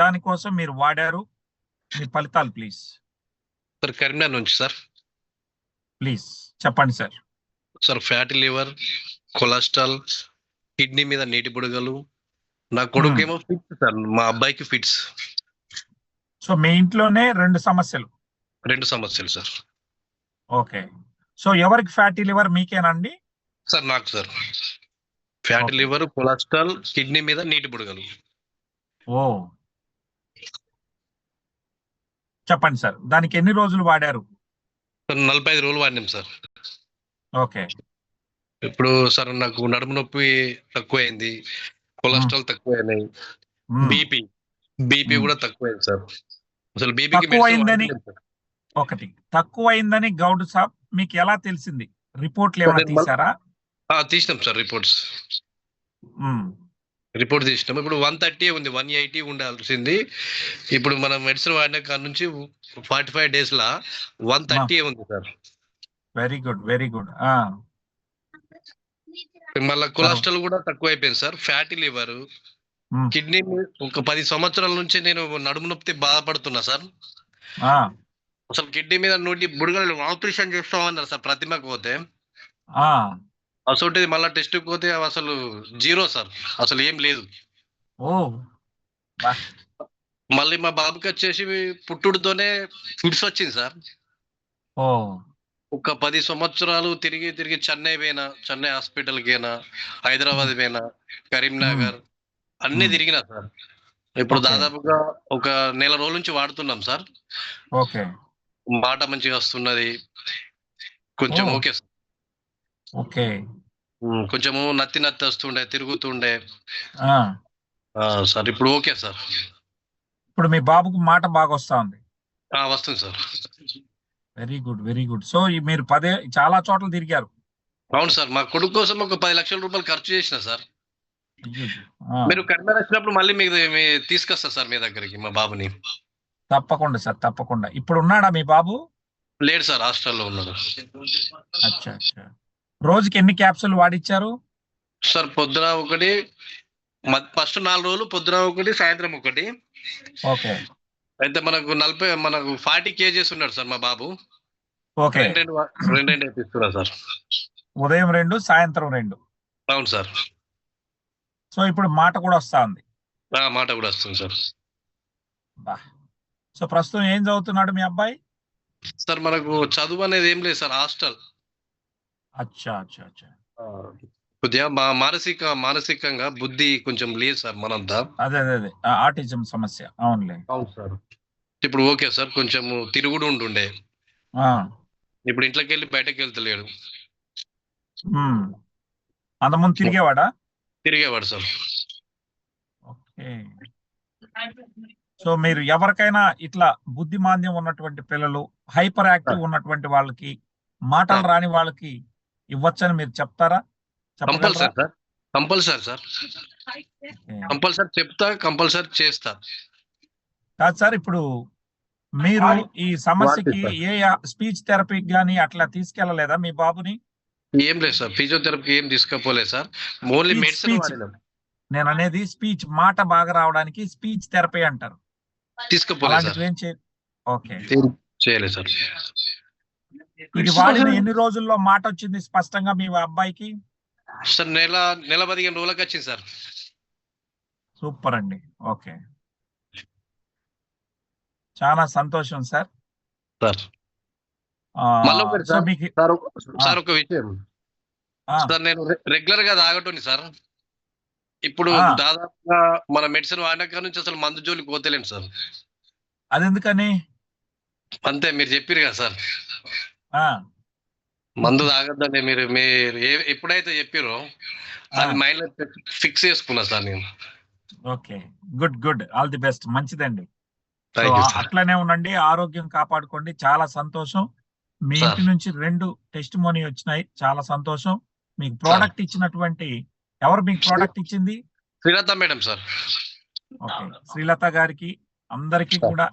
దానికోసం మీరు వాడారు? మీ ఫలితాలు ప్లీజ్. సార్ కరీంనగర్ నుంచి సార్. ప్లీజ్ చెప్పండి sir. Sir fatty liver, cholesterol, kidney మీద నీటి బుడగలు. నా కొడుకేమో ఫిట్స్ సార్, మా అబ్బాయికి ఫిట్స్. సో మీ ఇంట్లోనే 2 సమస్యలు. 2 సమస్యలు సార్. ఓకే. సో ఎవరికి ఫ్యాటీ లివర్, మీకేనండి? సార్ నాకు sir. Fatty liver, cholesterol, kidney మీద నీటి బుడగలు. ఓ, చెప్పండి సార్. దానికి ఎన్ని రోజులు వాడారు? 45 రోజులు వాడినాం సార్. ఓకే. ఇప్పుడు సార్ నాకు నడుము నొప్పి తక్కువైంది, కొలెస్ట్రాల్ తక్కువైనాయి, బీపీ కూడా తక్కువైంది సార్. అసలు బీపీకి తక్కువైందని గౌడ్ సాబ్ మీకు ఎలా తెలిసింది? రిపోర్ట్లు ఏమైనా తీసారా? తీసినాం సార్ రిపోర్ట్స్ తీసినాం. ఇప్పుడు 130 ఉంది, 180 ఉండాల్సింది. ఇప్పుడు మనం మెడిసిన్ వాడిన కాడ నుంచి 45 days లా 130 ఉంది sir. Very good, very good. మళ్ళీ కొలెస్ట్రాల్ కూడా తక్కువ అయిపోయింది సార్. ఫ్యాటీ లివర్, కిడ్నీ ఒక 10 సంవత్సరాల నుంచి నేను నడుము నొప్పి బాధపడుతున్నా సార్. అసలు కిడ్నీ మీద నోటి బుడగలు ఆపరేషన్ చేస్తామన్నారు సార్ ప్రతిమకు పోతే. అసలు మళ్ళీ టెస్ట్ పోతే అసలు 0 సార్, అసలు ఏం లేదు. మళ్ళీ మా బాబుకి వచ్చేసి పుట్టుడుతోనే ఫిట్స్ వచ్చింది సార్. ఒక 10 సంవత్సరాలు తిరిగి చెన్నై హాస్పిటల్కి అయినా, హైదరాబాద్ పోయినా, కరీంనగర్ అన్ని తిరిగినా సార్. ఇప్పుడు దాదాపుగా ఒక నెల రోజుల నుంచి వాడుతున్నాం సార్. మాట మంచిగా వస్తున్నది, కొంచెం ఓకే సార్. ఓకే. కొంచెము నత్తి వస్తుండే, తిరుగుతుండే సార్. ఇప్పుడు ఓకే సార్. ఇప్పుడు మీ బాబుకు మాట బాగా వస్తా ఉంది? వస్తుంది sir. Very good, very good. So మీరు చాలా చోట్ల తిరిగారు? అవును సార్. మా కొడుకు కోసం ఒక 10 లక్షల రూపాయలు ఖర్చు చేసిన సార్. మీరు కరీంనగర్ వచ్చినప్పుడు మళ్ళీ మీకు తీసుకొస్తా సార్ మీ దగ్గరికి మా బాబుని. తప్పకుండా సార్, తప్పకుండా. ఇప్పుడు ఉన్నాడా మీ బాబు? లేడు సార్, హాస్టల్లో ఉన్నాడు. అచ్చా అచ్చా. రోజుకి ఎన్ని క్యాప్సూల్ వాడిచ్చారు సార్? పొద్దున 1, ఫస్ట్ 4 రోజులు పొద్దున 1, సాయంత్రం 1. ఓకే. అయితే మనకు 40 kgs ఉన్నాడు సార్ మా బాబు. ఓకే. 2 ఇస్తున్నా సార్. ఉదయం 2, సాయంత్రం 2. అవును సార్. సో ఇప్పుడు మాట కూడా వస్తా ఉంది? మాట కూడా వస్తుంది సార్. సో ప్రస్తుతం ఏం చదువుతున్నాడు మీ అబ్బాయి? సార్ మనకు చదువు అనేది ఏం లేదు సార్, హాస్టల్. అచ్చా అచ్చా అచ్చా. కొద్దిగా మానసికంగా బుద్ధి కొంచెం లేదు సార్ మనంతా. అదే ఆటిజం సమస్య. అవునులే. అవును సార్. ఇప్పుడు ఓకే సార్, కొంచెం తిరుగుడు ఉంటుండే. ఇప్పుడు ఇంట్లోకి వెళ్ళి బయటకు వెళ్తలేడు. అంతకుముందు తిరిగేవాడా? తిరిగేవాడు సార్. ఓకే. సో మీరు ఎవరికైనా ఇట్లా బుద్ధిమాంద్యం ఉన్నటువంటి పిల్లలు, హైపర్ యాక్టివ్ ఉన్నటువంటి వాళ్ళకి, మాటలు రాని వాళ్ళకి ఇవ్వచ్చని మీరు చెప్తారా? Compulsory sir, compulsory sir, compulsory చెప్తా, కంపల్సరీ చేస్తా. కాదు సార్, ఇప్పుడు మీరు ఈ సమస్యకి ఏ స్పీచ్ థెరపీకి కానీ అట్లా తీసుకెళ్లలేదా మీ బాబుని? ఏం లేదు సార్, ఫిజియోథెరపీకి ఏం తీసుకపోలేదు సార్. Only medicine. నేను అనేది స్పీచ్, మాట బాగా రావడానికి స్పీచ్ థెరపీ అంటారు. తీసుకపోలేదు సార్. ఓకే, చేయలేదు సార్. ఇది వాడిన ఎన్ని రోజుల్లో మాట వచ్చింది స్పష్టంగా మీ అబ్బాయికి? సార్ నెల 15 రోజులకు వచ్చింది సార్. సూపర్ అండి. ఓకే, చాలా సంతోషం సార్. సార్ ఒక విషయం సార్, నేను రెగ్యులర్ గా తాగటోని సార్. ఇప్పుడు దాదాపుగా మన మెడిసిన్ వాడినాక నుంచి అసలు మందు జోలికి పోతలేండి సార్. అదెందుకని? అంతే, మీరు చెప్పారు కదా సార్, మందు తాగద్దండి. మీరు ఎప్పుడైతే చెప్పారో అది మైండ్ లో ఫిక్స్ చేసుకున్నా సార్ నేను. Okay, good good, all the best. మంచిదండి. అట్లనే ఉండండి, ఆరోగ్యం కాపాడుకోండి. చాలా సంతోషం. మీ ఇంటి నుంచి 2 టెస్టిమోనీ వచ్చినాయి, చాలా సంతోషం. మీకు ప్రోడక్ట్ ఇచ్చినటువంటి ఎవరు మీకు ప్రోడక్ట్ ఇచ్చింది? Srilatha madam sir. Okay, Srilatha గారికి అందరికీ కూడా